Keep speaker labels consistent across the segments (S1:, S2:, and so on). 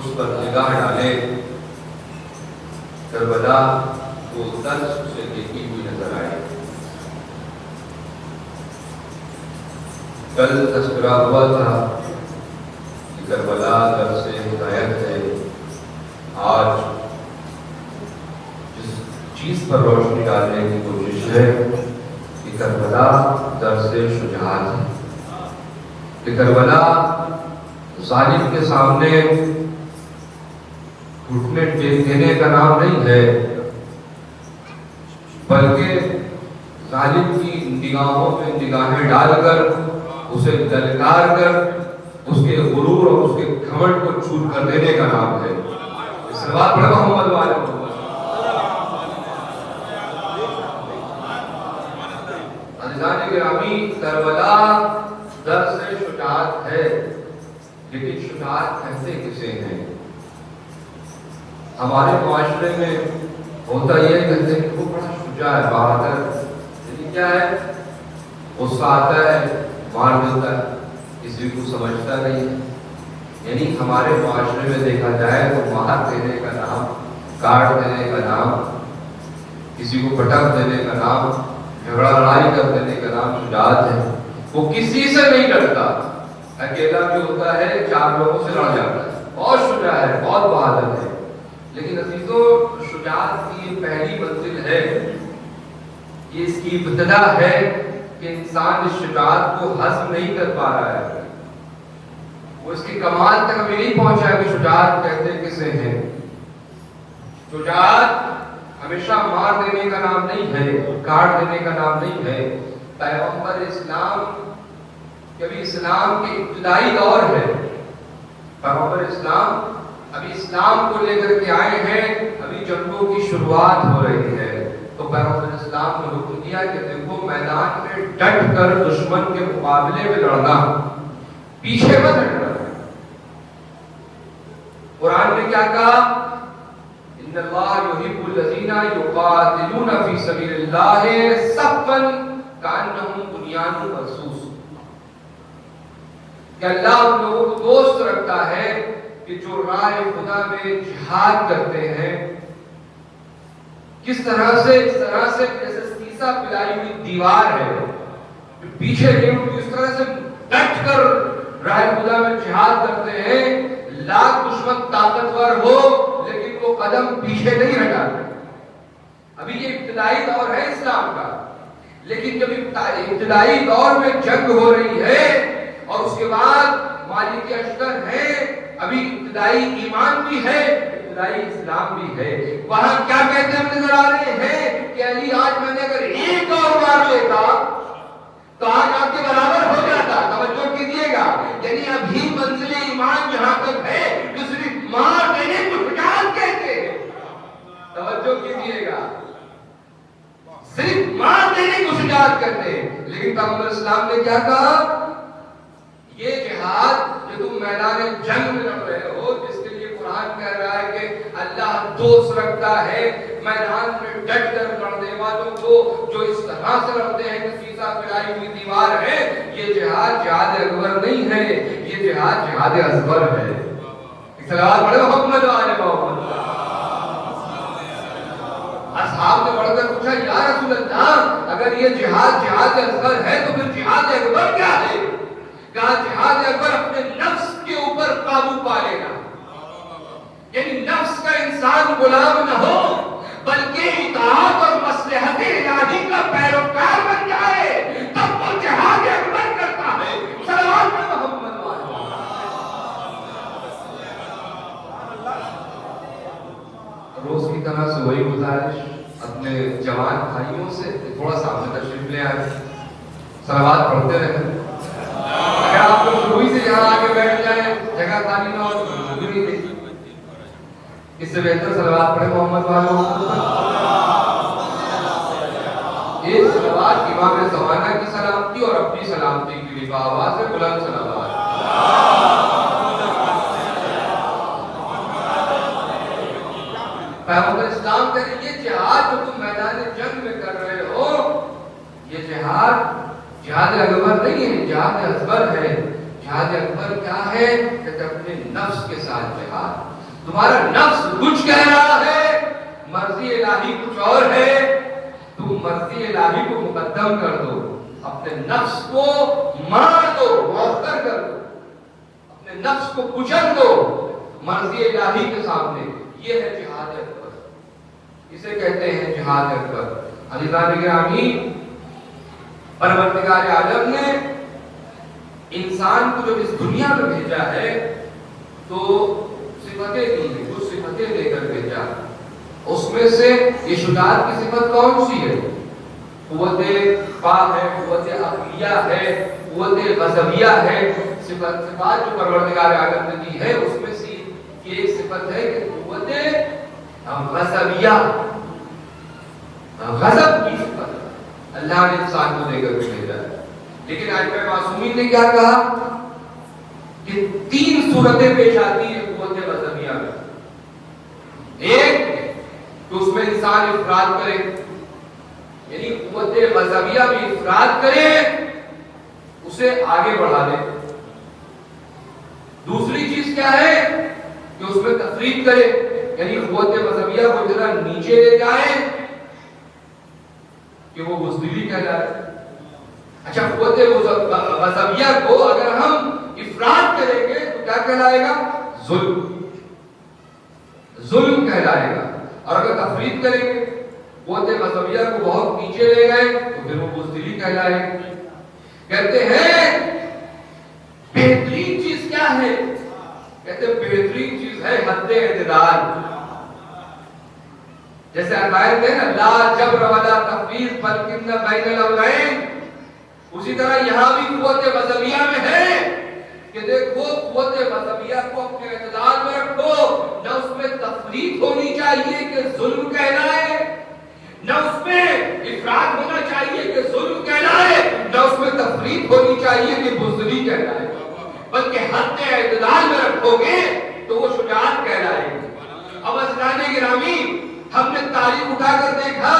S1: اس پر نگاہ ڈالے، کربلا وہ درس اسے دیکھی ہوئی نظر آئے۔ کل تذکرہ ہوا تھا کہ کربلا در سے ہدایت ہے، آج جس چیز پر روشنی ڈالنے کی کوشش ہے کہ کربلا در سے شجاعت ہے، کہ کربلا ظالم کے سامنے گھٹنے ٹیک دینے کا نام نہیں ہے، بلکہ ظالم کی نگاہوں میں نگاہیں ڈال کر اسے للکار کر اس کے غرور اور اس کے گھمنڈ کو چور کر دینے کا نام ہے۔ صلوات پڑھو محمد والے محمد۔ عزیزان گرامی، کربلا در سے شجاعت ہے، لیکن شجاعت کہتے کسے ہیں؟ ہمارے معاشرے میں ہوتا یہ کہتے ہیں کہ وہ بڑا شجاع ہے، بہادر، لیکن کیا ہے؟ غصہ آتا ہے مار دیتا ہے، کسی کو سمجھتا نہیں ہے۔ یعنی ہمارے معاشرے میں دیکھا جائے تو مار دینے کا نام، کاٹ دینے کا نام، کسی کو پٹک دینے کا نام، جھگڑا لڑائی کر دینے کا نام شجاعت ہے۔ وہ کسی سے نہیں ڈرتا، اکیلا بھی ہوتا ہے، چار لوگوں سے لڑ جاتا ہے، بہت شجاع ہے، بہت بہادر ہے۔ لیکن عزیزو، شجاعت کی یہ پہلی منزل ہے، یہ اس کی ابتدا ہے کہ انسان اس شجاعت کو ہضم نہیں کر پا رہا ہے، وہ اس کے کمال تک ابھی نہیں پہنچا ہے کہ شجاعت کہتے کسے ہیں۔ شجاعت ہمیشہ مار دینے کا نام نہیں ہے، کاٹ دینے کا نام نہیں ہے۔ پیغمبر اسلام ابھی اسلام کے ابتدائی دور ہے، پیغمبر اسلام ابھی اسلام کو لے کر کے آئے ہیں، ابھی جنگوں کی شروعات ہو رہی ہے، تو پیغمبر اسلام نے حکم دیا کہ دیکھو میدان میں ڈٹ کر دشمن کے مقابلے میں لڑنا، پیچھے مت ہٹنا۔ قرآن نے کیا کہا؟ ان اللہ یحب الذین یقاتلون فی سبیل اللہ صفا کانہم بنیان مرصوص، کہ اللہ ان لوگوں کو دوست رکھتا ہے کہ جو راہ خدا میں جہاد کرتے ہیں۔ کس طرح سے؟ اس طرح سے جیسے سیسا پلائی ہوئی دیوار ہے، پیچھے نہیں ہوتی، اس طرح سے ڈٹ کر راہ خدا میں جہاد کرتے ہیں۔ لاکھ دشمن طاقتور ہو لیکن وہ قدم پیچھے نہیں ہٹاتے۔ ابھی یہ ابتدائی دور ہے اسلام کا، لیکن جب ابتدائی دور میں جنگ ہو رہی ہے اور اس کے بعد مالک اشتر ہے، ابھی ابتدائی ایمان بھی ہے، ابتدائی اسلام بھی ہے، وہاں کیا کہتے ہیں نظر آ رہے ہیں کہ علی آج میں نے اگر ایک اور مار لیتا تو آج آپ کے برابر ہو جاتا۔ توجہ کیجیے گا، یعنی ابھی منزل ایمان جہاں تک ہے جو صرف مار دینے کو شجاعت کہتے ہیں۔ توجہ کیجیے گا، صرف مار دینے کو شجاعت کرتے ہیں، لیکن پیغمبر اسلام نے کیا کہا؟ یہ جہاد جو تم میدان جنگ میں لڑ رہے ہو، جس کے لیے قرآن کہہ رہا ہے کہ اللہ دوست رکھتا ہے میدان میں ڈٹ کر لڑنے والوں کو، جو اس طرح سے لڑتے ہیں کہ سیسا پلائی ہوئی دیوار ہے، یہ جہاد جہاد اکبر نہیں ہے، یہ جہاد جہاد اصغر ہے۔ صلوات پڑھو محمد والے محمد۔ اصحاب نے بڑھ کر پوچھا یا رسول اللہ، اگر یہ جہاد جہاد اصغر ہے تو پھر جہاد اکبر کیا ہے؟ کہا جہاد اکبر اپنے نفس کے اوپر قابو پا لینا، یعنی نفس کا انسان غلام نہ ہو بلکہ اطاعت اور مصلحت الہی کا پیروکار بن جائے، تب وہ جہاد اکبر کرتا ہے۔ صلوات پڑھو محمد والے۔ روز کی طرح سے وہی گزارش اپنے جوان بھائیوں سے، تھوڑا سامنے تشریف لے آئے، صلوات پڑھتے رہیں۔ اگر آپ لوگ شروع سے یہاں آ کے بیٹھ جائیں، جگہ خالی نہ ہو تو نہیں دیکھی، اس سے بہتر صلوات پڑھے محمد والوں۔ یہ صلوات امام زمانہ کی سلامتی اور اپنی سلامتی کے لیے بآواز بلند صلوات۔ پیغمبر اسلام کہتے ہیں یہ جہاد جو تم میدان جنگ میں کر رہے ہو، یہ جہاد جہاد اکبر نہیں ہے، جہاد اصغر ہے۔ جہاد اکبر کیا ہے؟ کہ اپنے نفس کے ساتھ جہاد، تمہارا نفس کچھ کہہ رہا ہے، مرضی الہی کچھ اور ہے، تم مرضی الہی کو مقدم کر دو، اپنے نفس کو مار دو، مؤخر کر دو، اپنے نفس کو کچل دو مرضی الہی کے سامنے۔ یہ ہے جہاد اکبر، اسے کہتے ہیں جہاد اکبر۔ عزیزان گرامی، پروردگار عالم نے انسان کو جب اس دنیا میں بھیجا ہے تو صفتیں دی ہیں، کچھ صفتیں دے کر بھیجا۔ اس میں سے یہ شجاعت کی صفت کون سی ہے؟ قوت فا ہے، قوت عقلیہ ہے، قوت غضبیہ ہے۔ صفات جو پروردگار عالم نے دی ہے اس میں سے یہ ایک صفت ہے کہ قوت غضبیہ، غضب کی صفت اللہ نے انسان کو دے کر بھیجا ہے۔ لیکن آئمہ معصومین نے کیا کہا کہ 3 صورتیں پیش آتی ہیں قوت غضبیہ میں۔ ایک کہ اس میں انسان افراد کرے، یعنی قوت غضبیہ میں افراد کرے، اسے آگے بڑھا دے۔ دوسری چیز کیا ہے کہ اس میں تفریق کرے، یعنی قوت غضبیہ کو ذرا نیچے لے جائے کہ وہ بزدلی کہلائے۔ اچھا، قوت غضبیہ کو اگر ہم افراد کریں گے تو کیا کہلائے گا؟ ظلم کہلائے گا۔ اور اگر تفریق کریں گے، قوت غضبیہ کو بہت نیچے لے گئے تو پھر وہ بزدلی کہلائے گا۔ کہتے ہیں بہترین چیز کیا ہے؟ کہتے ہیں بہترین چیز ہے حد اعتدال۔ جیسے عقائد ہے نا، لا جبر ولا تفریق بلکن بین الامرین، اسی طرح یہاں بھی قوت غضبیہ میں ہے کہ دیکھو قوت غضبیہ کو اپنے اعتدال میں رکھو، نہ اس میں تفریق ہونی چاہیے کہ ظلم کہلائے، نہ اس میں افراط ہونا چاہیے کہ ظلم کہلائے، نہ اس میں تفریق ہونی چاہیے کہ بزدلی کہلائے، بلکہ حد اعتدال میں رکھو گے تو وہ شجاعت کہلائے گی۔ اب عزیزان گرامی، ہم نے تاریخ اٹھا کر دیکھا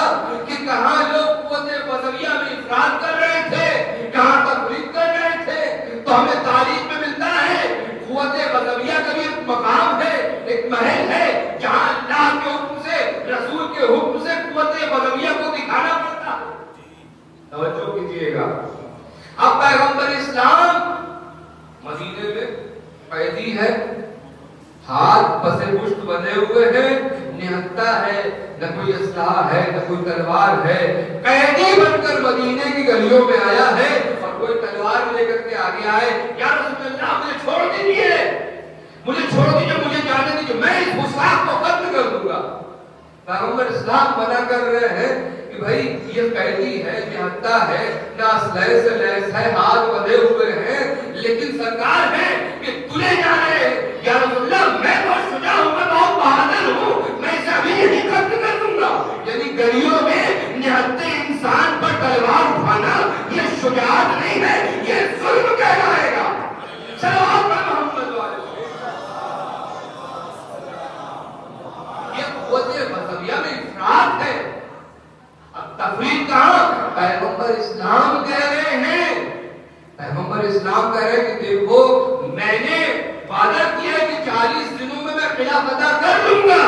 S1: کہ کہاں لوگ قوت غضبیہ میں افراد کر رہے تھے، کہاں تفریق کر رہے تھے، تو ہمیں تاریخ میں ملتا ہے قوت غضبیہ کا بھی ایک مقام ہے، ایک محل ہے جہاں اللہ کے حکم سے، رسول کے حکم سے قوت غضبیہ کو دکھانا پڑتا ہے۔ توجہ کیجئے گا، اب پیغمبر اسلام مدینے میں قیدی ہے، ہاتھ پسے پشت بندھے ہوئے ہیں، نہتا ہے، نہ کوئی اسلحہ ہے، نہ کوئی تلوار ہے، قیدی بن کر مدینے کی گلیوں میں آیا ہے، اور کوئی تلوار لے کر کے آگے آئے، یا رسول اللہ مجھے چھوڑ دیجئے، مجھے چھوڑ دیجئے، مجھے جانے دیجئے، میں اس گستاخ کو قتل کر دوں گا۔ پیغمبر اسلام منع کر رہے ہیں کہ بھائی یہ قیدی ہے، نہتا ہے، نہ اسلحے سے لیس ہے، ہاتھ بندھے ہوئے ہیں، لیکن سرکار ہے کہ تلے جا رہے ہیں، یا رسول اللہ میں بہت شجاع ہوں، میں بہت بہادر ہوں، میں اسے ابھی نہیں قتل کر دوں گا۔ یعنی گلیوں میں نہتے انسان پر تلوار اٹھانا یہ شجاعت نہیں ہے، یہ ظلم کہلائے گا۔ صلوات پر محمد والے، یہ قوت غضبیہ میں افراد ہے۔ اب تفریق کہاں؟ پیغمبر اسلام کہہ رہے ہیں، پیغمبر اسلام کہہ رہے ہیں کہ دیکھو میں نے وعدہ کیا ہے کہ 40 دنوں میں قلعہ فتح کر لوں گا،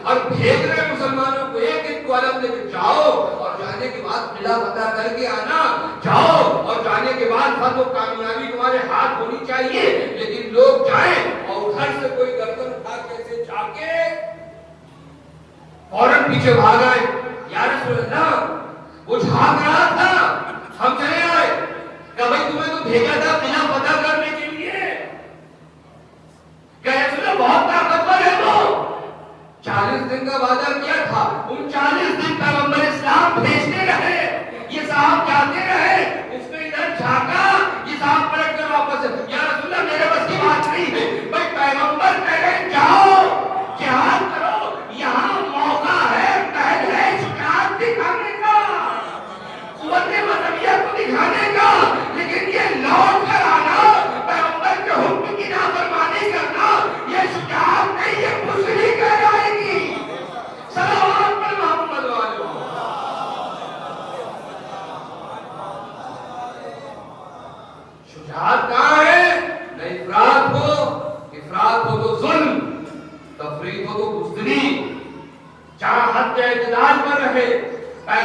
S1: اور بھیج رہے مسلمانوں کو ایک ایک کو علم لے کے جاؤ، اور جانے کے بعد قلعہ فتح کر کے آنا، جاؤ اور جانے کے بعد فتح و کامیابی تمہارے ہاتھ ہونی چاہیے۔ لیکن لوگ جائیں اور ادھر سے کوئی گردن اٹھا کے ایسے جا کے فوراً پیچھے بھاگ آئے، یا رسول اللہ وہ جھاگ رہا تھا، ہم چلے آئے، کہ بھائی تمہیں تو بھیجا تھا قلعہ فتح کرنے کے لیے، کہ رسول اللہ بہت طاقتور ہے وہ، 40 دن کا وعدہ کیا تھا، ان 40 دن پیغمبر اسلام بھیجتے رہے، یہ صاحب جاتے رہے، اس نے ادھر جھاکا، یہ صاحب پلٹ کر واپس، یا رسول اللہ میرے بس کی بات نہیں ہے، بھائی پیغمبر کہہ رہے جاؤ جہاد کرو، یہاں موقع ہے، پہل ہے شجاعت دکھانے کا، قوت غضبیہ کو دکھانے کا، لیکن یہ لوٹ کر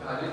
S1: 40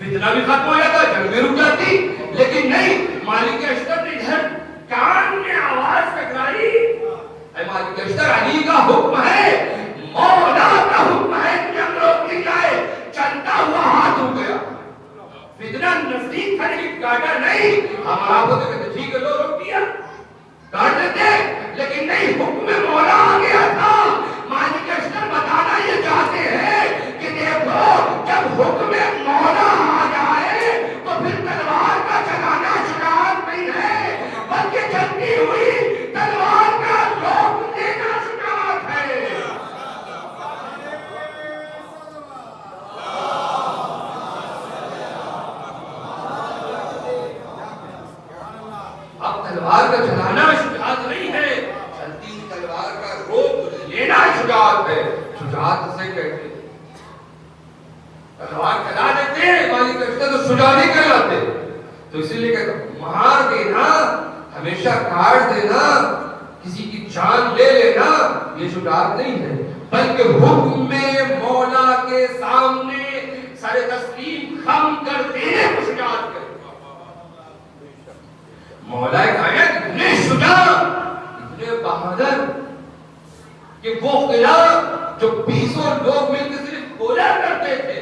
S1: فتنہ بھی ختم ہو جاتا، جنگ بھی رک جاتی. لیکن نہیں، مالک اشتر نے ادھر کان میں آواز ٹکرائی، اے مالک اشتر، علی کا حکم ہے، مولا کا حکم ہے، جنگ روک لی جائے. چلتا ہوا ہاتھ ہو گیا، فتنہ نزدیک تھا لیکن کاٹا نہیں. ہمارا ہوتے کہتے ٹھیک ہے لو روک دیا، کاٹ دیتے، لیکن نہیں، حکم مولا آ گیا تھا. مالک اشتر بتانا یہ چاہتے ہیں کہ دیکھو جب حکم مولا آ جائے تو پھر تلوار کا چلانا شجاعت نہیں ہے، بلکہ چلتی ہوئی تلوار کا روک دینا شجاعت ہے. اب تلوار کا چلانا شجاعت نہیں ہے، چلتی ہوئی تلوار کا روک لینا شجاعت ہے. شجاعت سے کہتے ہیں تلوار چلا دیتے ہیں، مالک اشتر تو شجاع نہیں کہلاتے. تو اسی لیے کہتا ہوں مار دینا، ہمیشہ کاٹ دینا، کسی کی جان لے لینا، یہ شجاعت نہیں ہے، بلکہ حکم مولا کے سامنے سر تسلیم خم کر دینے کو شجاعت ہے. مولا کائنات اتنے شجاع، اتنے بہادر کہ وہ قلعہ جو 20 لوگ مل کے صرف بولا کرتے تھے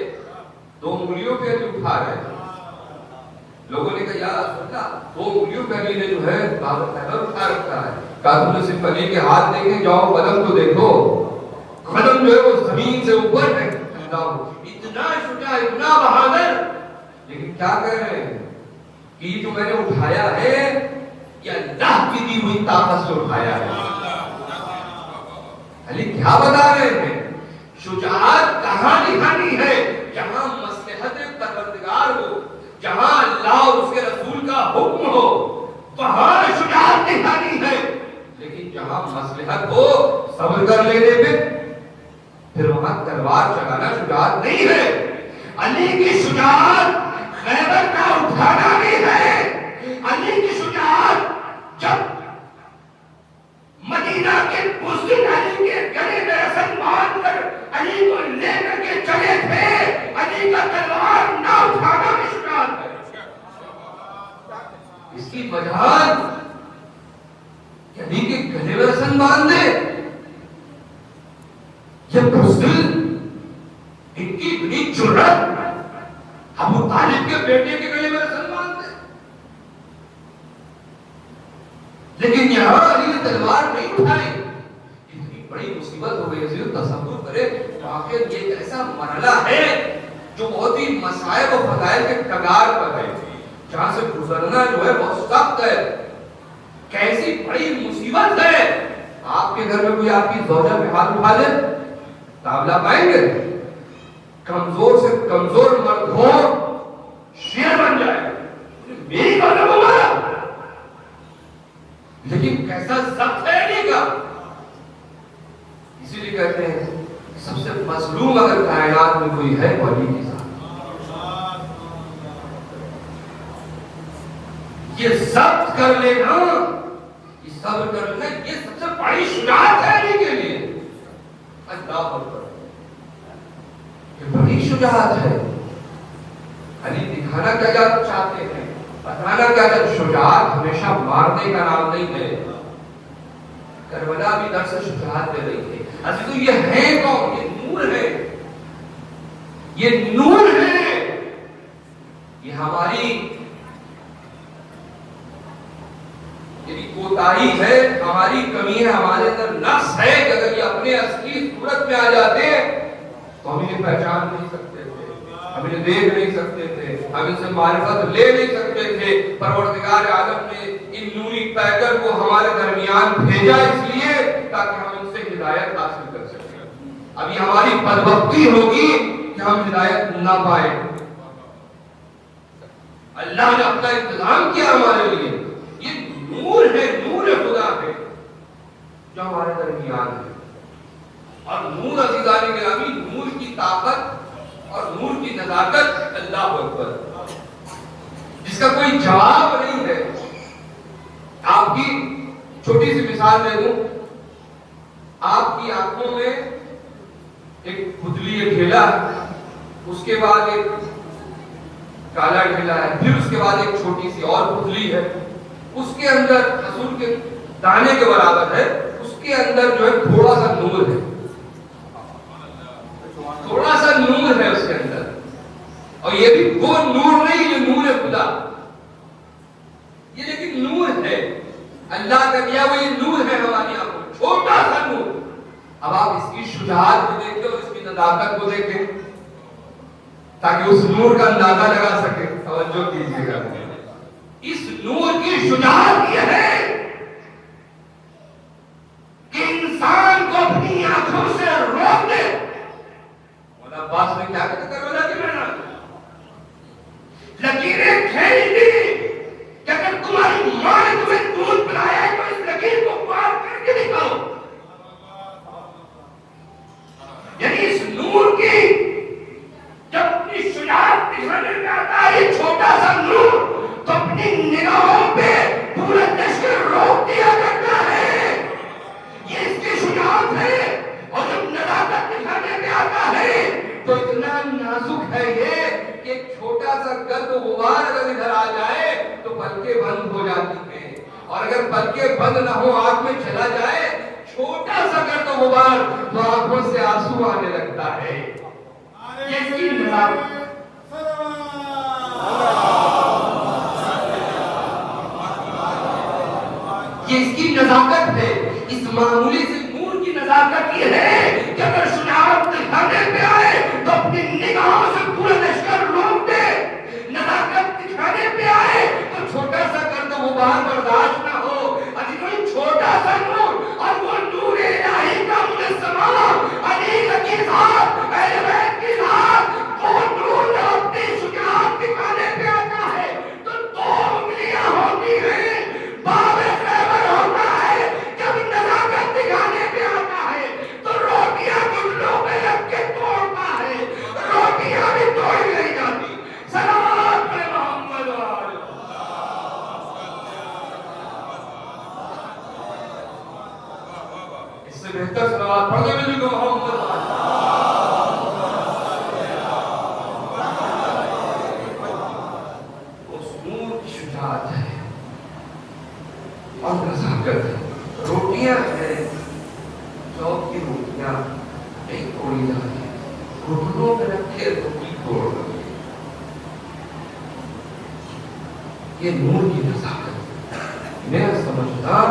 S1: 2 انگلیوں پہ علی اٹھا رہے تھے. لوگوں نے کہا یا رسول اللہ 2 انگلیوں پہ علی نے جو ہے بابر خیبر اٹھا رکھا ہے. کہا تم نے صرف علی کے ہاتھ دیکھیں، جاؤ قدم تو دیکھو، قدم جو ہے وہ زمین سے اوپر ہے. اتنا شجاع، اتنا بہادر، لیکن کیا کہہ رہے ہیں کہ یہ جو میں نے اٹھایا ہے یہ اللہ کی دی ہوئی طاقت سے اٹھایا ہے. علی کیا بتا رہے ہیں؟ شجاعت کہاں دکھانی ہے؟ جہاں مصلحت پروردگار ہو، جہاں اللہ اور اس کے رسول کا حکم ہو، وہاں شجاعت دکھانی ہے. لیکن جہاں مصلحت ہو صبر کر لینے پہ، پھر وہاں تلوار چلانا شجاعت نہیں ہے. علی کی شجاعت خیبر کا اٹھانا بھی ہے. علی کی شجاعت جب مدینہ کے اس دن علی کے گلے میں رسن باندھ کر علی کو لے کر کے چلے تھے، علی کا تلوار نہ اٹھانا بھی شجاعت ہے. اس کی وجہ کہ علی کے گلے میں رسن باندھ دے، یہ بزدل، ان کی اتنی جرأت، ابو طالب کے بیٹے کے گلے میں رسن باندھ دے. لیکن یہاں علی نے تلوار نہیں اٹھائی. اتنی بڑی مصیبت ہو گئی. حضرت تصور کرے، آخر یہ ایک ایسا مرحلہ ہے جو بہت ہی مصائب و فضائل کے کگار پر ہے، جہاں سے گزرنا جو ہے بہت سخت ہے. کیسی بڑی مصیبت ہے. آپ کے گھر میں کوئی آپ کی زوجہ پہ ہاتھ اٹھا لے، قابلہ پائیں گے؟ کمزور سے کمزور مرد ہو شیر بن جائے، میری بات ہے. لیکن کیسا سخت ہے علی کا. اسی لیے کہتے ہیں سب سے مظلوم اگر کائنات میں کوئی ہے وہ علی کے ساتھ. یہ ضبط کر لینا، یہ صبر کر لینا، یہ سب سے بڑی شجاعت ہے علی کے لیے. اللہ اکبر، یہ بڑی شجاعت ہے. علی دکھانا کیا چاہتے ہیں، بتانا کیا چاہتے. شجاعت ہمیشہ مارنے کا نام نہیں ہے. کربلا بھی درس شجاعت دے رہی ہے. عزیزو یہ ہے کون؟ یہ نور ہے، یہ نور ہے. یہ ہماری کوتاہی ہے، ہماری کمی ہے، ہمارے اندر نقص ہے کہ اگر یہ اپنے اصلی صورت میں آ جاتے تو ہم انہیں پہچان نہیں سکتے تھے، ہم انہیں دیکھ نہیں سکتے تھے، ہم ان سے معرفت لے نہیں سکتے تھے. پروردگار عالم نے ان نوری پیکر کو ہمارے درمیان بھیجا اس لیے تاکہ ہم ان سے ہدایت حاصل کر سکیں. ابھی ہماری بدبختی ہوگی کہ ہم ہدایت نہ پائیں. اللہ نے اپنا انتظام کیا ہمارے لیے. یہ نور ہے، نور خدا ہے جو ہمارے درمیان ہے. اور نور عزیزان گرامی، نور کی طاقت اور نور کی نزاکت اللہ اکبر، جس کا کوئی جواب نہیں ہے. آپ کی چھوٹی سی مثال دے دوں. آپ کی آنکھوں میں ایک پتلی ڈھیلا، اس کے بعد ایک کالا ڈھیلا ہے. پھر اس کے بعد ایک چھوٹی سی اور پتلی ہے, اس کے اندر کھجور کے دانے کے برابر ہے, اس کے اندر جو ہے تھوڑا سا نور ہے, تھوڑا سا نور ہے اس کے اندر. اور یہ بھی وہ نور نہیں, یہ نور خدا, یہ لیکن نور ہے اللہ کا دیا ہوا, یہ نور ہے ہماری آنکھوں میں, چھوٹا سا نور. اب آپ اس کی شجاعت کو دیکھیں اور اس کی نزاکت کو دیکھیں تاکہ اس نور کا اندازہ لگا سکے. توجہ کیجیے گا, اس نور کی شجاعت یہ ہے کہ انسان کو اپنی آنکھوں سے روک دے. مولا عباس نے کیا کہا کربلا کی میدان لکیریں کھینچ دی کہ اگر تمہاری ماں نے تمہیں دودھ پلایا ہے تو اس لکیر کو پار کر کے دکھاؤ. یعنی اس نور کی جب اپنی شجاعت دکھانے میں آتا ہے یہ چھوٹا سا نور, تو اپنی نگاہوں پہ پورا لشکر روک دیا کرتا ہے. یہ اس کی شجاعت ہے. اور جب نزاکت دکھانے میں آتا ہے تو اتنا نازک ہے یہ کہ ایک چھوٹا سا گرد غبار اگر ادھر آ جائے تو پلکیں بند ہو جاتی ہیں, اور اگر پلکیں بند نہ ہو آنکھ میں چلا جائے چھوٹا سا گرد غبار تو آنکھوں سے آنسو آنے لگتا ہے. یہ اس کی نزاکت, یہ اس کی نزاکت ہے. اس معمولی سے نور کی نزاکت یہ ہے کہ اگر شجاعت دکھانے پہ آئے تو اپنی نگاہوں سے پورا لشکر روک دے. نزاکت دکھانے پہ آئے تو چھوٹا سا گرد غبار برداشت نہ ہو. ابھی کوئی چھوٹا سا نور, اور وہ نور الہی کا مجسمہ علی کی ذات, اہل بیت کی ذات, وہ نور جو اپنی شجاعت دکھانے پہ آتا ہے تو دو انگلیاں ہوتی ہیں. باب خیبر ہوتا ہے, جب نزاکت دکھانے پہ آتا ہے تو روٹیاں گٹلوں پہ رکھ کے توڑتا ہے, روٹیاں بھی توڑی نہیں جاتی. صلوات پہ محمد وآلہ. اس سے بہتر صلوات پڑھنے میں بھی محمد وآلہ. اس نور کی شجاعت ہے اور نزاکت ہے. روٹیاں ہیں, چوک کی روٹیاں نہیں توڑی جاتی, گھٹنوں میں رکھے روٹی توڑ رہی. یہ نور کی نزاکت. میں سمجھتا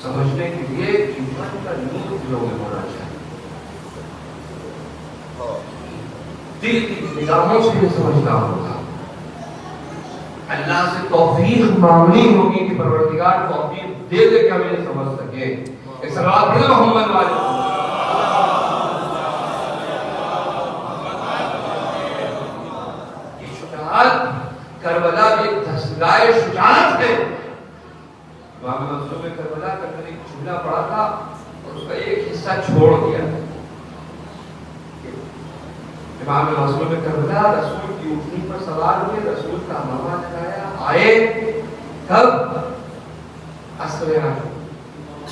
S1: سمجھنے کے لیے ایمان کا نور دلوں میں ہونا چاہیے. دل کی نگاہوں سے یہ سمجھنا ہوگا. اللہ سے توفیق مانگنی ہوگی کہ پروردگار توفیق دے دے کہ ہم یہ سمجھ سکیں. ایک صلوات پڑھیں محمد والے. یہ شجاعت کربلا بھی ایک دستگاہ شجاعت ہے. امام معصوم کربلا کا ایک جملہ پڑھا تھا اور اس کا ایک حصہ چھوڑ دیا. امام معصوم کربلا رسول کی اٹھنی پر سوار ہوئے, رسول کا امامہ لگایا, آئے کب عصر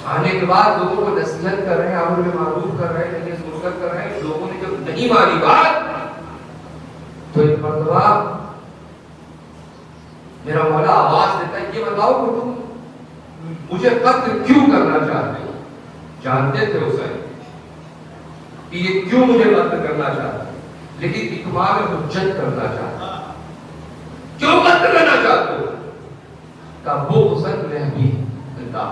S1: آنے کے بعد لوگوں کو نصیحت کر رہے ہیں, امر بالمعروف کر رہے ہیں, نہی عن المنکر کر رہے ہیں. لوگوں نے جب نہیں مانی بات تو ایک مرتبہ میرا مولا آواز دیتا ہے, یہ بتاؤ کہ تم مجھے قتل کیوں کرنا چاہتے ہو. جانتے تھے حسین کہ یہ کیوں مجھے قتل کرنا چاہتے, لیکن اتمام حجت کرنا چاہتے. کیوں قتل کرنا چاہتے ہو؟ کہ بغض نبی اللہ,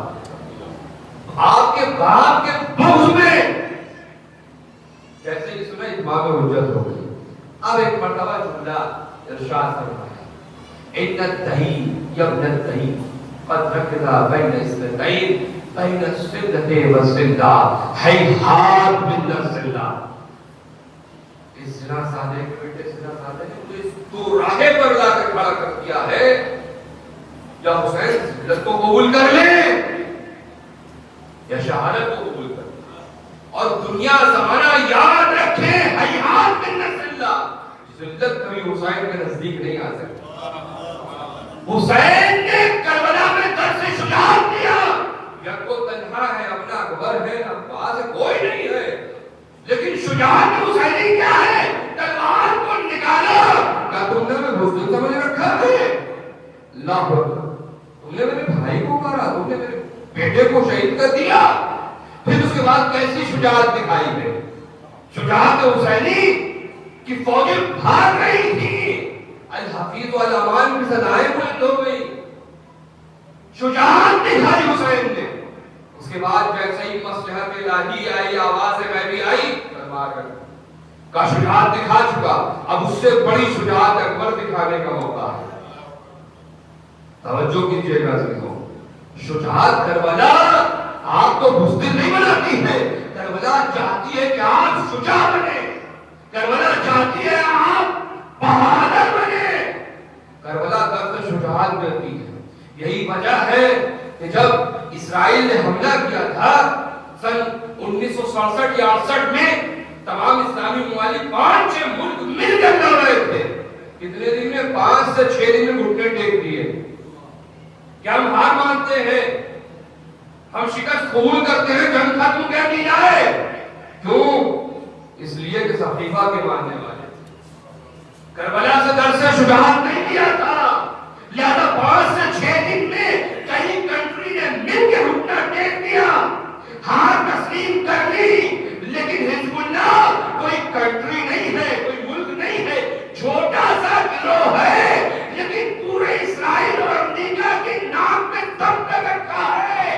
S1: آپ کے باپ کے بغض میں. جیسے ہی سنا اتمام حجت ہو گئی. اب ایک مرتبہ جملہ ارشاد فرمایا, ان الدہی یبن الدہی قد رکضا بین اثنتین بین السلة والسلة ہیہات من السلة. اس زنا سادے کے بیٹے زنا سادے نے مجھے اس تو راہے پر لا کر کھڑا کر دیا ہے. یا حسین ذلت کو قبول کر لے یا شہادت کو قبول کر لے, اور دنیا زمانہ یاد رکھے ہیہات من السلة. ذلت کبھی حسین کے نزدیک نہیں آ سکتی. حسین نے کربلا میں درس شجاعت دیا. یکو تنہا ہے, اپنا اکبر ہے, عباس ہے, کوئی نہیں ہے, لیکن شجاعت حسینی کیا ہے؟ تلوار کو نکالا, اللہ اکبر، تم نے میرے بھائی کو مارا، تم نے میرے بیٹے کو شہید کر دیا. پھر اس کے بعد کیسی شجاعت دکھائی ہے؟ شجاعت حسینی کی فوجیں بھاگ رہی تھی، الحفیظ والامان کی صدائیں بلند ہو گئی، شجاعت دکھائی حسین نے. اس کے بعد جیسے ہی مصلحت الہی آئی، آواز غیبی آئی، تلوار کا شجاعت دکھا چکا، اب اس سے بڑی شجاعت اکبر دکھانے کا موقع ہے. توجہ کیجئے گا ذکروں، شجاعت کربلا آپ کو بزدل نہیں بناتی ہے، کربلا چاہتی ہے کہ آپ شجاع بنے، کربلا چاہتی ہے آپ بہادر بنے، کربلا درد شجاعت دیتی ہے. یہی وجہ ہے کہ جب اسرائیل نے حملہ کیا تھا سن 1967 یا 68 میں، تمام اسلامی ممالک 5-6 ملک مل کر لڑ رہے تھے. کتنے دن میں؟ 5 سے 6 دن میں گھٹنے ٹیک دیے. کیا ہم ہار مانتے ہیں؟ ہم شکست قبول کرتے ہیں، جنگ ختم کر دی جائے. کیوں؟ اس لیے کہ صحیفہ کے ماننے والے کربلا سے درس شجاعت نہیں دیا تھا، لہذا 5 سے 6 دن میں کئی کنٹری نے مل کے گھٹنا ٹیک دیا، ہار تسلیم کر لی. لیکن حزب اللہ کوئی کنٹری نہیں ہے، کوئی ملک نہیں ہے، چھوٹا سا گروہ ہے، لیکن پورے اسرائیل اور امریکہ کے نام پہ دم کر رکھا ہے.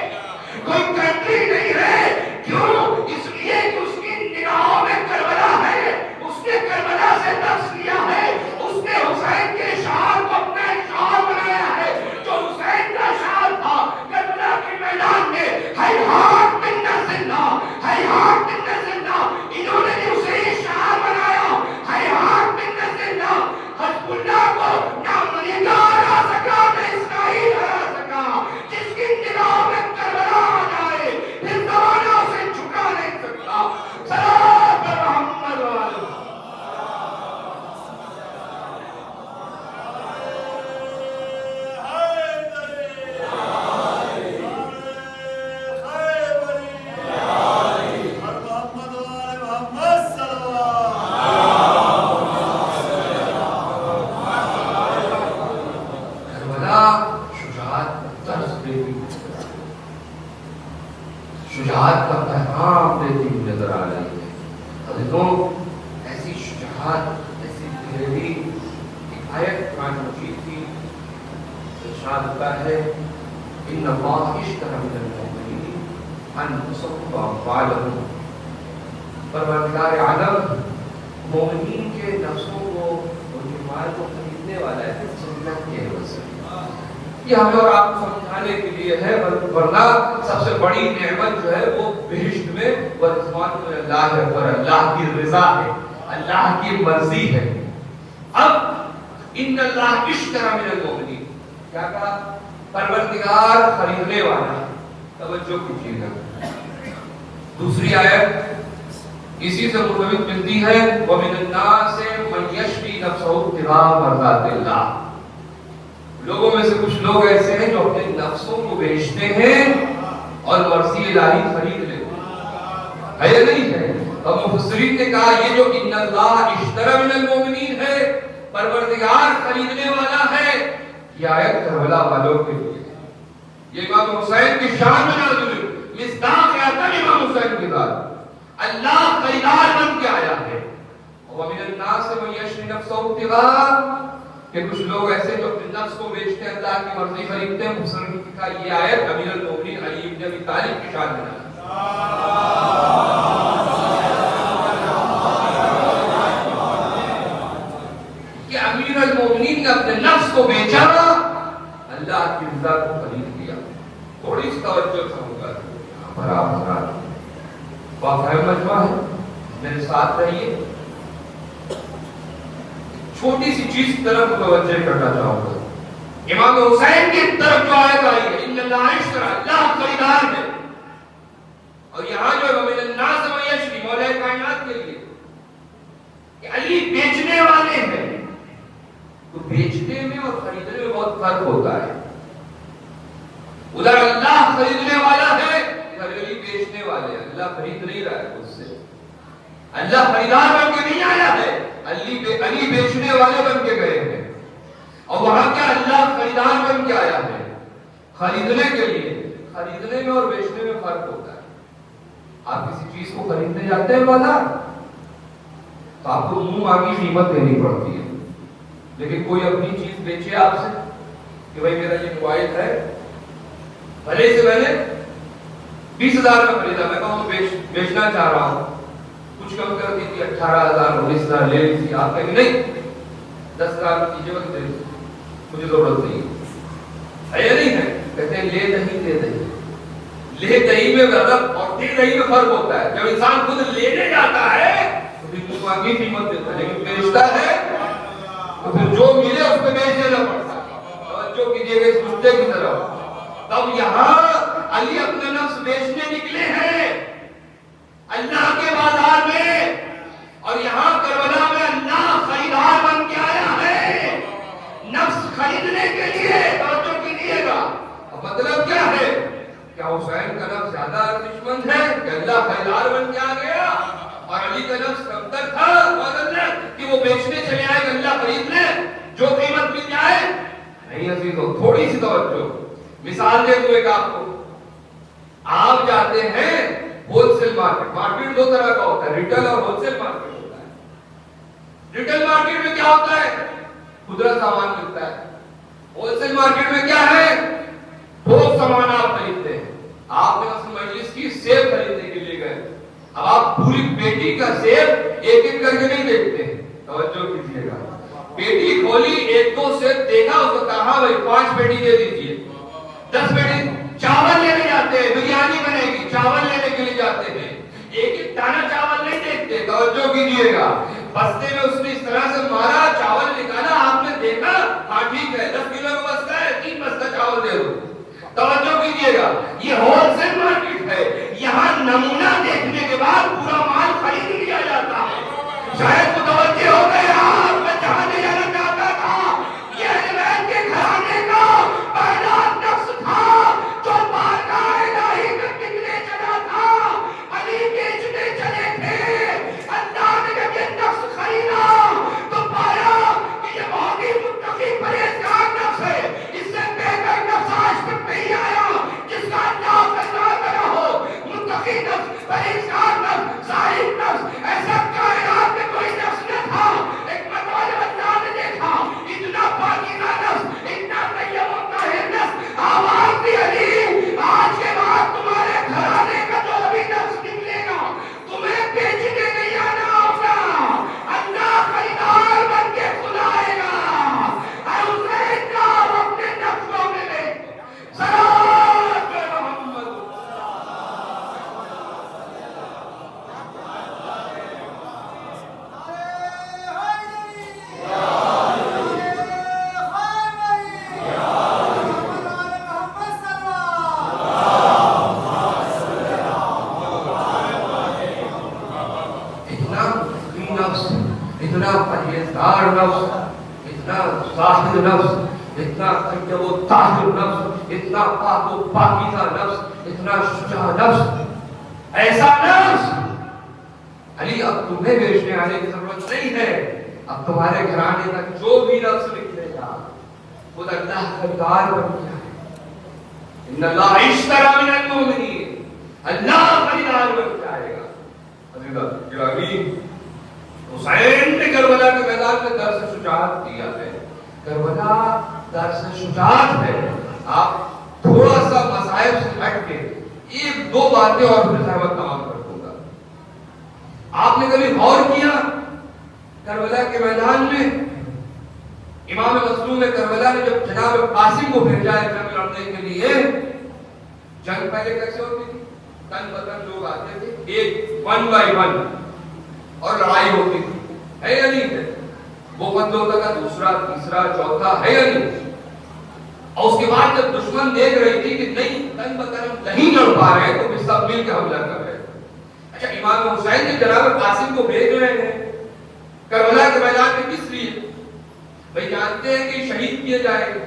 S1: کوئی کنٹری نہیں ہے. کیوں؟ اس لیے کہ اس کی نگاہوں میں کربلا ہے، اس نے کربلا سے درس لیا ہے، اس نے حسین کے شعار کو اپنا شعار بنایا ہے، جو حسین کا شعار تھا کربلا کے میدان میں، ہیہات من نصرنا، ہیہات من نصرنا. انہوں نے بھی اسے یہ شعار بنایا، ہیہات من نصرنا. حزب اللہ کو نہ امریکہ ہرا سکا، نہ اسرائیل ہرا سکا. جس کی نگاہوں میں کربلا آ جائے پھر زمانہ اسے جھکا نہیں سکتا. سلام پر محمد والے. شجاعت کا پیغام دیتی ہوئی نظر آ رہی ہے. حضرتوں، ایسی شجاعت، ایسی دلیری ایک آیت قرآن مجید کی ارشاد ہوتا ہے، ان اللہ اشتری من المؤمنین انفسهم واموالهم. پروردگار عالم مومنین کے نفسوں کو، ان کے مال کو خریدنے والا ہے جنت کے عوض سے. یہ ہمیں اور آپ کو سمجھانے کے لیے ہے، ورنہ سب سے بڑی نعمت جو ہے وہ بہشت میں ورضوان من اللہ ہے، اور اللہ کی رضا ہے، اللہ کی مرضی ہے. اب ان اللہ اشتری من المؤمنین کیا کہا؟ پروردگار خریدنے والا. توجہ کیجیے گا، دوسری آیت اسی سے مرتبط ملتی ہے، وَمِنَ النَّاسِ مَن يَشْرِي نَفْسَهُ ابْتِغَاءَ مَرْضَاتِ اللَّهِ. لوگوں میں سے کچھ لوگ ایسے ہیں جو اپنے نفسوں کو بیچتے ہیں اور مرضی الہی خرید لیتے ہیں. ہے یا نہیں ہے؟ اور مفسرین نے کہا یہ جو ان اللہ اشتری من المؤمنین ہے، پروردگار خریدنے والا ہے، یہ آیت کربلا والوں کے لیے. یہ امام حسین کی شان میں نازل ہوئی، مصداق اعظم امام حسین کی ذات. اللہ خریدار بن کے آیا ہے. وَمِنَ النَّاسِ مَن يَشْرِي نَفْسَهُ ابْتِغَاءَ، کہ کچھ لوگ ایسے جو اپنے نفس کو بیچتے ہیں، اللہ کی مرضی خریدتے ہیں. مفسرین نے کہا یہ آیت امیر المومنین علی بن ابی طالب کی شان میں نازل کہ امیر المومنین نے اپنے نفس کو بیچا، اللہ کی رضا کو خرید لیا. تھوڑی سی توجہ سمجھا برابر واقعہ مجمع ہے، میرے ساتھ رہیے. چھوٹی سی چیز کی طرف متوجہ کرنا چاہوں گا. امام حسین کی طرف جو آیت آئی ہے، ان اللہ اشتری، اللہ خریدار ہے. اور یہاں جو وَمِنَ النَّاسِ مَن يَشْرِي، مولا کائنات کے لیے کہ علی بیچنے والے ہیں. تو بیچنے میں اور خریدنے میں بہت فرق ہوتا ہے. ادھر اللہ خریدنے والا ہے، ادھر علی بیچنے والے ہیں. اللہ خرید نہیں رہا ہے اس سے، اللہ خریدار بن کے نہیں آیا ہے، علی بیچنے والے بن کے گئے ہیں. اور وہاں کیا اللہ خریدار بن کے آیا ہے خریدنے کے لیے. خریدنے میں اور بیچنے میں فرق ہوتا ہے. آپ کسی چیز کو خریدنے جاتے ہیں بازار تو آپ کو منہ مانگی قیمت دینی پڑتی ہے. لیکن کوئی اپنی چیز بیچے آپ سے کہ بھائی میرا یہ موبائل ہے, بھلے سے میں نے 20,000 میں خریدا, میں کہوں بیچنا چاہ رہا ہوں, کچھ کم کر دیجیے 18,000 19,000 لے لیجیے. آپ کہیں نہیں 10,000 میں کیجیے گا, مجھے ضرورت نہیں ہے یا نہیں ہے. کہتے ہیں لے دہی دے دہی. لے دہی میں غضب اور دے دہی میں فرق ہوتا ہے. جب انسان خود لینے جاتا ہے تو پھر منہ مانگی قیمت دیتا ہے, لیکن بیچتا ہے تو پھر جو ملے اس پہ بیچ دینا پڑتا ہے. توجہ کیجیے گا اس نقطے کی طرف. تب یہاں علی اپنا نفس بیچنے نکلے ہیں اللہ کے بازار میں, اور یہاں کربلا میں اللہ خریدار بن کے آیا ہے نفس خریدنے کے لیے. توجہ کیجیے گا. مطلب کیا ہے؟ کیا حسین کا نفس زیادہ ارزشمند ہے کہ اللہ خریدار بن کے آ گیا, اور علی کا نفس کم تک تھا کہ وہ بیچنے چلے آئے کہ اللہ خرید لے جو قیمت مل جائے؟ نہیں عزیزو, تھوڑی سی توجہ. مثال دے دوں ایک آپ کو. آپ جاتے ہیں ہول سیل مارکیٹ. مارکیٹ دو طرح کا ہوتا ہے, ریٹیل اور ہول سیل مارکیٹ ہوتا ہے. ریٹیل مارکیٹ میں کیا ہوتا ہے؟ کھدرا سامان ملتا ہے. ہول سیل مارکیٹ میں کیا ہے؟ بہت سامان آپ خریدتے ہیں. آپ نے مثلا مجلس کی سیب خریدنے کے لیے گئے, اب آپ پوری پیٹی کا سیب ایک ایک کر کے نہیں دیکھتے ہیں. توجہ کیجیے گا. پیٹی کھولی, ایک دو سیب دیکھا, اس کو کہا بھائی 5 پیٹی دے دیجیے, 10 پیٹی. چاول لینے جاتے ہیں, بریانی بنے گی, چاول لینے کے لیے جاتے ہیں, ایک ایک دانہ چاول نہیں دیکھتے. توجہ کیجیے گا. بستے میں اس نے اس طرح سے مارا, چاول نکالا, آپ نے دیکھا ہاں ٹھیک ہے 10 کلو کا بستہ ہے, 3 بستہ چاول دے دو. توجہ کیجیے گا. یہ ہول سیل مارکیٹ ہے. یہاں نمونہ دیکھنے کے بعد پورا مال خرید لیا جاتا ہے. شاید متوجہ ہو گئے آپ. میں جہاں لے جانا چاہتا تھا, یہ اہل بیت کے گھرانے کا پہلا نفس تھا جو بارگاہ الہی میں نکلے چلا تھا. علی بیچنے چلے تھے. اللہ نے جب یہ نفس خریدا تو پایا کہ یہ بہت ہی متقی پرہیزگار نفس ہے. اس سے بہتر نفس آج تک نہیں آیا جس کا اللہ خریدار بنا ہو. متقی نفس, پرہیزگار نفس, صاحب نفس, ایسا کائنات میں کوئی نفس نہ تھا. ایک مرتبہ اللہ نے دیکھا اتنا پاکیزہ نفس, اتنا طیب و طاہر نفس, آواز دی علی آج کے بعد تمہارے گھرانے کا جو بھی نفس نکلے گا تمہیں بیچنے نہیں آنا ہوگا. اللہ خریدار بن کے کھلائے گا. اے حسین کا اپنے نفسوں میں لے صلوات محمد. اتنا پرہیزگار نفس, اتنا زاہد نفس, اتنا طیب و طاہر نفس, اتنا پاک و پاکیزہ نفس, اتنا شجاع نفس, ایسا نفس. علی اب تمہیں بیچنے آنے کی ضرورت نہیں ہے. اب تمہارے گھرانے کا جو بھی نفس نکلے گا خود اللہ خریدار بن گیا ہے. ان اللہ اشتری من المؤمنین, اللہ خریدار بن کے آئے گا. عزیزان حسین نے کربلا کے میدان میں درس شجاعت دیا ہے. کربلا درس شجاعت ہے. آپ تھوڑا سا مصائب سے ہٹ کے ایک دو باتیں اور پھر صحبت تمام کر دوں گا. آپ نے کبھی غور کیا کربلا کے میدان میں امام مظلوم کربلا نے جب جناب قاسم کو بھیجا ہے جنگ لڑنے کے لیے, جنگ پہلے کیسے ہوتی تھی؟ تن بتن لوگ آتے تھے, ایک 1 by 1 اور لڑائی ہوتی تھی, ہے یا نہیں ہے؟ وہ بند ہوتا تھا, دوسرا, تیسرا, چوتھا, ہے یا نہیں؟ اور اس کے بعد جب دشمن دیکھ رہی تھی کہ نہیں تن بتن نہیں لڑ پا رہے تو پھر سب مل کے حملہ کر رہے. اچھا, امام حسین نے جناب قاسم کو بھیج رہے ہیں کربلا کے میدان میں کس لیے؟ بھائی جانتے ہیں کہ شہید کیے جائیں گے,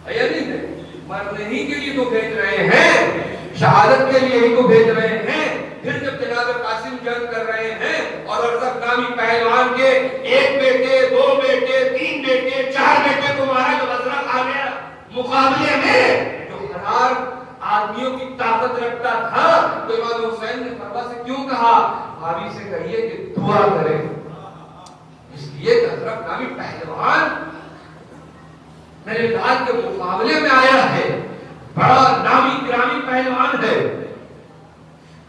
S1: ہے یا نہیں ہے؟ مرنے ہی کے لیے تو بھیج رہے ہیں, شہادت کے لیے ہی تو بھیج رہے ہیں. پھر جب جناب قاسم جنگ کر رہے ہیں اور ارزق نامی پہلوان کے ایک بیٹے، دو بیٹے، تین بیٹے، چار بیٹے کو مارا تو ازرق آ گیا مقابلے میں جو ہزار آدمیوں کی طاقت رکھتا تھا. تو امام حسین نے فروا سے کیوں کہا؟ بھابھی سے کہیے کہ دعا کرے، اس لیے کہ ازرق نامی پہلوان میرے لال کے مقابلے میں آیا ہے، بڑا نامی گرامی پہلوان ہے،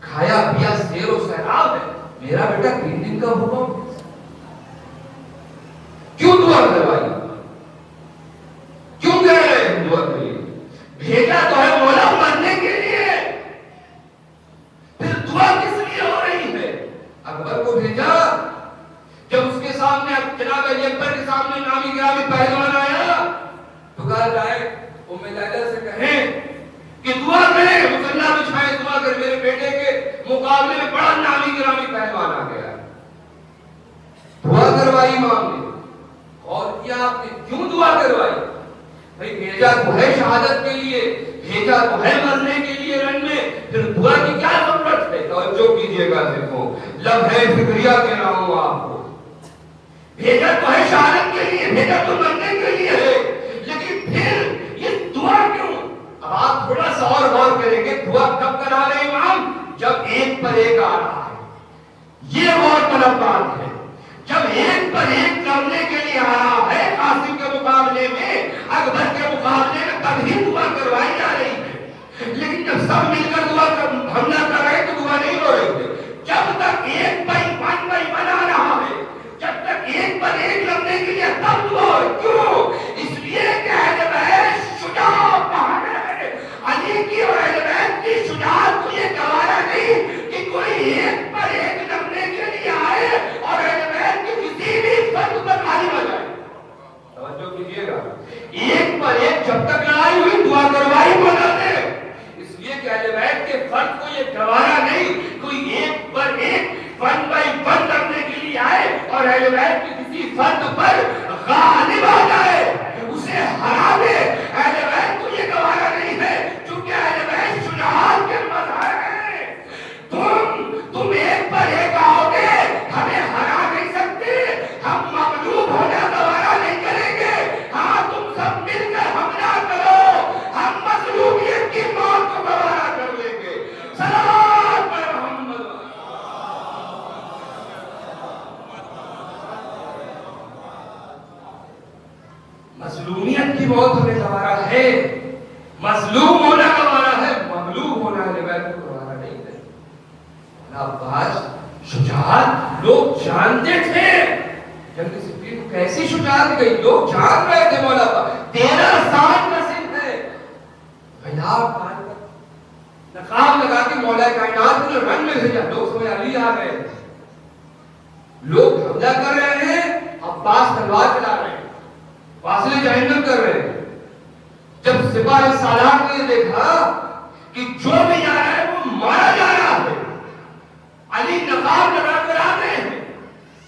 S1: کھایا پیا سیر و سیراب ہے، میرا بیٹا 3 دن کا حکم کیوں دعا کروائی؟ کیوں کہہ رہے ہیں دعا کے لیے؟ بھیجا تو ہے مولا مرنے کے لیے، پھر دعا کس لیے ہو رہی ہے؟ اکبر کو بھیجا، جب اس کے سامنے جناب علی اکبر کے سامنے نامی گرامی پہلوان آیا تو کہا جائے ام لیلہ سے کہیں کہ دعا کرے، مصلی بچھائے، دعا کرے، میرے بیٹے کے مقابلے میں بڑا نامی گرامی پہلوان آ گیا. دعا کروائی امام نے. اور کیا آپ نے کیوں دعا کروائی؟ بھئی بھیجا تو ہے شہادت کے لیے، بھیجا تو ہے مرنے کے لیے رن میں، پھر دعا کی کیا ضرورت ہے؟ توجہ کیجئے گا، دیکھو لب ہے فکریہ کہہ رہا ہوں آپ کو. بھیجا تو ہے شہادت کے لیے، بھیجا تو مرنے کے لیے ہے، لیکن پھر یہ دعا کیوں؟ اب آپ تھوڑا سا اور غور کریں گے، دعا کب کرا رہے امام؟ جب ایک پر ایک آ رہا ہے. یہ غور طلب بات ہے. جب ایک پر ایک کرنے کے لیے آ رہا ہے قاسم کے مقابلے میں، اکبر کے مقابلے میں، تب ہی دعا کروائی جا رہی ہے. لیکن جب سب مل کر دعا حملہ کر رہے تو دعا نہیں ہو رہی تھے. جب تک ایک پر ایک آ رہا ہے، جب تک ایک پر ایک لڑنے کے لیے تب دعا ہو. کیوں؟ اس لیے کہ اہل بیت شجاع بہانے ہے. علی کی اور اہل بیت کی شجاعت کو یہ گوارا نہیں کہ کوئی ایک پر ایک لڑنے کے لیے آئے اور اہل بیت کی کسی بھی فرد پر غالب آ جائے. توجہ کیجیے گا، ایک پر ایک جب تک لڑائی ہوئی دعا کروائی مولا نے. اس لیے کہ اہل بیت کے فرد کو یہ گوارا نہیں کوئی ایک پر ایک ون بائی ون لڑنے کے لیے آئے اور اہل بیت کے کسی فرد پر غالب آ جائے، اسے ہرا دے. اہل بیت کو یہ گوارا نہیں ہے، چونکہ اہل بیت شجاعت کے مظہر ہیں. تم ایک پر ایک آؤ گے، ہمیں ہرا نہیں سکتے، ہم مغلوب ہونا گوارا نہیں کریں گے. ہاں تم سب مل کر حملہ کرو، ہم مظلومیت کی موت کو گوارا کر لیں گے. صلوات پر محمد. مظلومیت کی موت ہمیں گوارا ہے، مظلوم ہونا گوارا ہے، مغلوب ہونا اہل بیت کو گوارا نہیں ہے. عباس شجاعت لوگ جانتے تھے. جنگ صفین کو کیسی شجاعت گئی، لوگ جان رہے تھے مولا کا 13 سال کا سن ہے. غیاب کان کا نقاب لگا کے مولا کائنات نے رن میں بھیجا. لوگ سمجھ علی آ گئے، لوگ حملہ کر رہے ہیں، عباس تلوار چلا رہے ہیں، فاصلے جہنم کر رہے ہیں. جب سپاہ سالار نے دیکھا کہ جو بھی جا رہا ہے وہ مارا جا رہا ہے، علی نقاب لگا کر آ رہے ہیں.